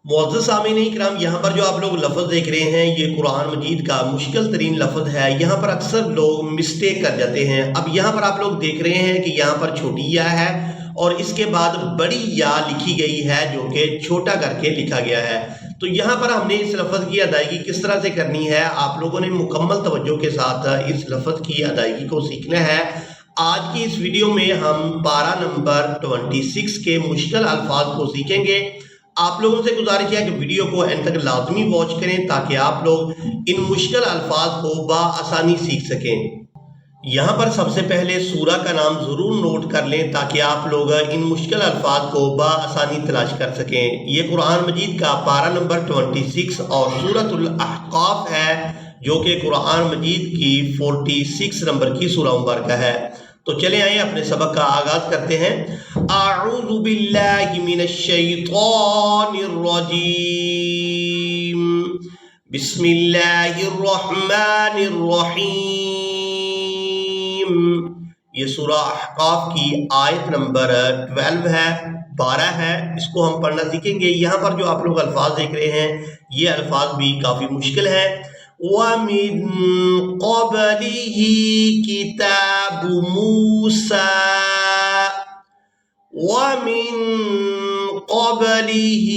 मुअज़्ज़ज़ सामीन इकराम, यहाँ पर जो आप लोग लफ्ज़ देख रहे हैं ये कुरान मजीद का मुश्किल तरीन लफ्ज़ है। यहाँ पर अक्सर लोग मिस्टेक कर जाते हैं। अब यहाँ पर आप लोग देख रहे हैं कि यहाँ पर छोटी या है और इसके बाद बड़ी या लिखी गई है जो कि छोटा करके लिखा गया है। तो यहाँ पर हमने इस लफ्ज़ की अदायगी किस तरह से करनी है, आप लोगों ने मुकम्मल तवज्जो के साथ इस लफ्ज़ की अदायगी को सीखना है। आज की इस वीडियो में हम पारा नंबर 26 के मुश्किल अल्फाज को सीखेंगे। आप लोगों से गुजारिश है कि वीडियो को एंड तक लाजमी वॉच करें ताकि आप लोग इन मुश्किल अल्फाज को बआसानी सीख सकें। यहाँ पर सबसे पहले सूरा का नाम ज़रूर नोट कर लें ताकि आप लोग इन मुश्किल अल्फाज को बआसानी तलाश कर सकें। ये कुरान मजीद का पारा नंबर 26 और सूरतुल अहकाफ है जो कि कुरान मजीद की 46 नंबर की सूरा मुबारक है। तो चले आइए अपने सबक का आगाज करते हैं। आऊज़ु बिल्लाहि मिनश शैतानिर रजीम, बिस्मिल्लाहिर रहमानिर रहीम। ये सूरा अहकाफ की आयत नंबर 12 है, 12 है। इसको हम पढ़ना सीखेंगे। यहाँ पर जो आप लोग अल्फाज देख रहे हैं ये अल्फाज भी काफ़ी मुश्किल है। وَمِن قَبْلِهِ كِتَابُ مُوسَى وَمِن قَبْلِهِ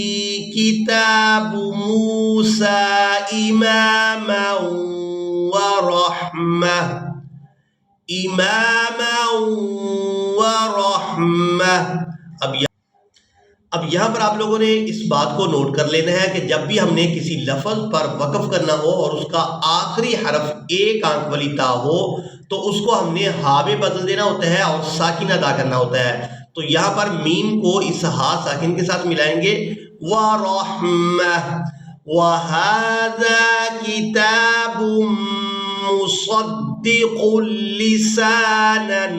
كِتَابُ مُوسَى إِمَامًا وَرَحْمَةً अब यहाँ पर आप लोगों ने इस बात को नोट कर लेना है कि जब भी हमने किसी लफ्ज़ पर वक़्फ़ करना हो और उसका आखिरी हरफ एक अंक वाली ता हो तो उसको हमने हा में बदल देना होता है और साकिन अदा करना होता है। तो यहाँ पर मीम को इस हा साकिन के साथ मिलाएंगे। वरहमह वहाज़ा किताबुम मुसद्दिक़ुल लिसानन,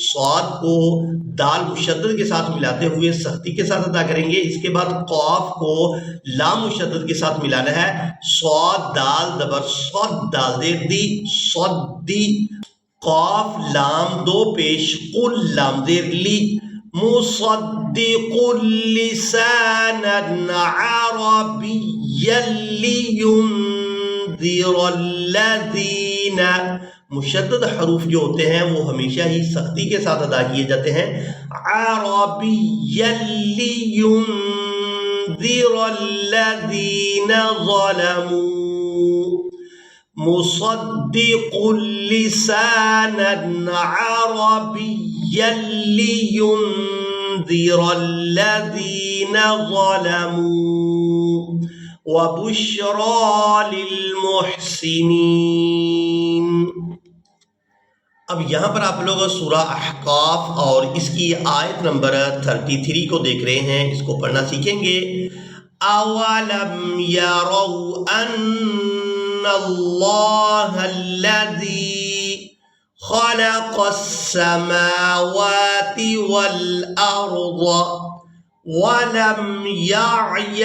स्वाद को दाल मुशद्दद के साथ मिलाते हुए सख्ती के साथ अदा करेंगे। इसके बाद कौफ को लाम मुशद्दद के साथ मिलाना है। स्वाद दाल ज़बर सौद दाल देर दी सौदी, कौफ लाम दो पेश कुल लाम देर ली, मुसद्दिक़ुल लिसानन अरबिय्यन लियुनज़िरल्लज़ीना। मुशद्दद हरूफ जो होते हैं वो हमेशा ही सख्ती के साथ अदा किए जाते हैं। अरबिय्यन लियुनज़िरल्लज़ीना ज़लमू, मुसद्दिक़ुल लिसानन अरबिय्यन लियुनज़िरल्लज़ीना ज़लमू वबुश्रा लिलमुहसिनीन। अब यहाँ पर आप लोग सूरा अहकाफ और इसकी आयत नंबर 33 को देख रहे हैं। इसको पढ़ना सीखेंगे। अवलम यरौ अन्नल्लाहल्लज़ी खलक़स समावाति वल अर्ज़ वलम यअय,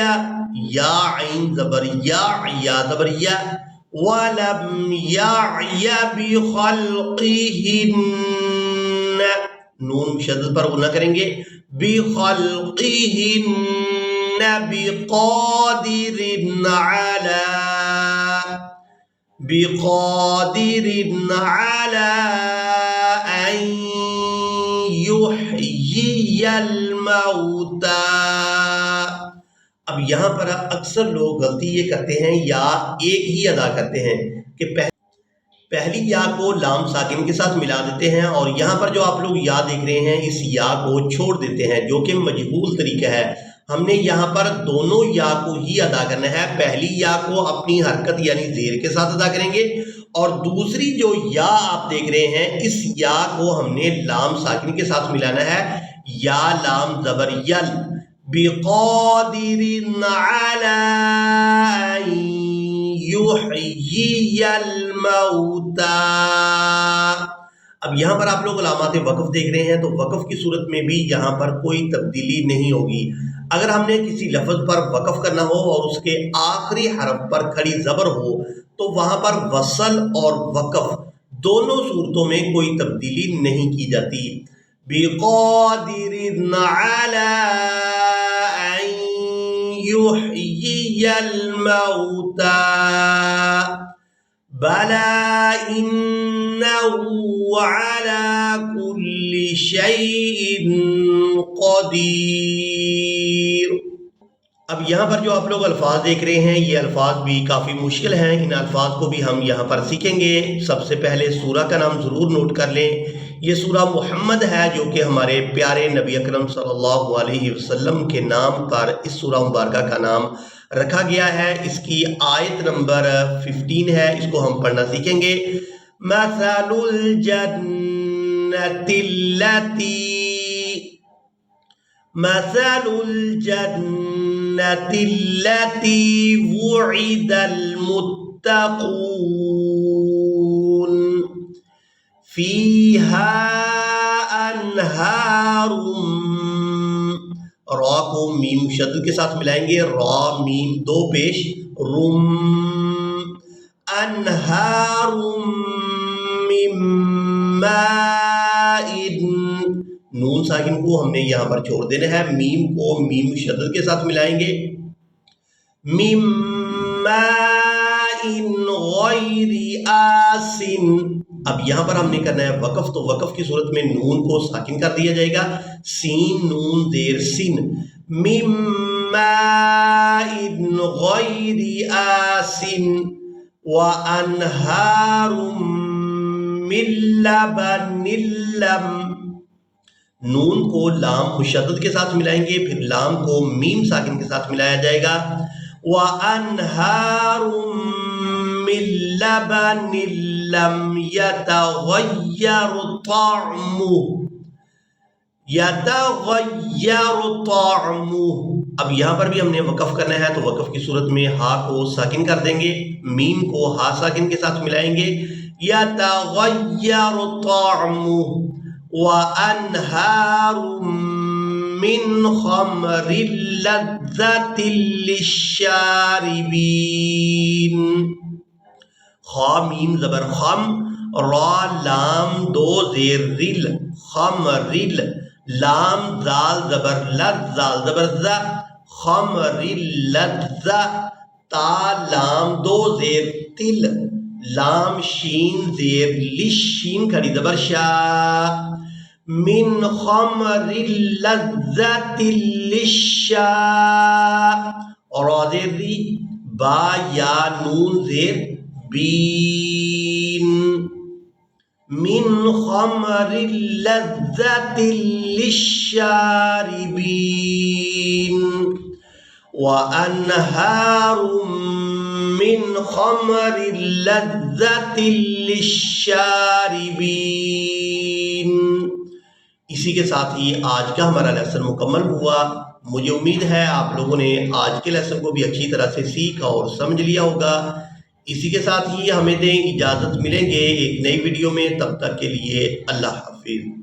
या आइन ज़बर या ज़बर या, वलम यअय बिखल्क़िहिन्न, नून मुशद्दद पर गुना करेंगे। बिखल्क़िहिन्न बिक़ादिरिन अला अन युह्यियल मौता। अब यहाँ पर अक्सर लोग गलती ये करते हैं या एक ही अदा करते हैं कि पहली या को लाम साकिन के साथ मिला देते हैं और यहाँ पर जो आप लोग या देख रहे हैं इस या को छोड़ देते हैं जो कि मजहूल तरीका है। हमने यहाँ पर दोनों या को ही अदा करना है। पहली या को अपनी हरकत यानी ज़ेर के साथ अदा करेंगे और दूसरी जो या आप देख रहे हैं इस या को हमने लाम साकिन के साथ मिलाना है। या लाम ज़बर यल, बिक़ादिरिन अला अन युह्यियल मौता। अब यहाँ पर आप लोग अलामात वक़्फ़ देख रहे हैं तो वक़्फ़ की सूरत में भी यहाँ पर कोई तब्दीली नहीं होगी। अगर हमने किसी लफ्ज़ पर वक़्फ़ करना हो और उसके आखिरी हरफ पर खड़ी ज़बर हो तो वहाँ पर वसल और वक़्फ़ दोनों सूरतों में कोई तब्दीली नहीं की जाती। बिक़ादिरिन अला अन يحيي الموتى بلى إنه على كل شيء قدير۔ اب یہاں پر جو آپ لوگ الفاظ دیکھ رہے ہیں یہ الفاظ بھی کافی مشکل ہیں، ان الفاظ کو بھی ہم یہاں پر سیکھیں گے۔ سب سے پہلے سورہ کا نام ضرور نوٹ کر لیں، یہ سورہ محمد ہے جو کہ ہمارے پیارے نبی اکرم صلی اللہ علیہ وسلم کے نام پر اس سورہ مبارکہ کا نام رکھا گیا ہے۔ اس کی آیت نمبر 15 ہے، اس کو ہم پڑھنا سیکھیں گے۔ مثل الجنة التي وعد المتقون فيها أنهار، را کو میم شدد کے ساتھ ملائیں گے، را میم دو پیش، رم، انہار من ماء، نون ساکن کو ہم نے یہاں پر چھوڑ دینا ہے، میم کو میم شدد کے ساتھ ملائیں گے، من ماء غیر آسن۔ اب یہاں پر ہم نے کرنا ہے وقف، تو وقف کی صورت میں نون کو ساکن کر دیا جائے گا، سین نون زیر سن، من ماء غیر آسن وانہار من لبن لم، نون کو لام مشدد کے ساتھ ملائیں گے، پھر لام کو میم ساکن کے ساتھ ملایا جائے گا، وانہار من لبن لم يتغیر طعمه، اب یہاں پر بھی ہم نے وقف کرنا ہے، تو وقف کی صورت میں ہا کو ساکن کر دیں گے، میم کو ہا ساکن کے ساتھ ملائیں گے، يتغیر طعمه وانہار من خمر لذة للشاربین، خا میم زبر خم، را لام دو زیر رل، خمرل، لام زال زبر لذ، زال زبر ز، خمرلذ، تا لام دو زیر تل، لام شین زیر لش، شین کھڑی زبر شا، من خمر لذة للشا، اور زیر ری، با یا نون زیر بین، من خمر لذة للشاربین وانہار من خمر لذة للشاربین۔ اسی کے ساتھ ہی آج کا ہمارا لیسن مکمل ہوا۔ مجھے امید ہے آپ لوگوں نے آج کے لیسن کو بھی اچھی طرح سے سیکھا اور سمجھ لیا ہوگا۔ اسی کے ساتھ ہی ہمیں دیں اجازت، ملیں گے ایک نئی ویڈیو میں، تب تک کے لیے اللہ حافظ۔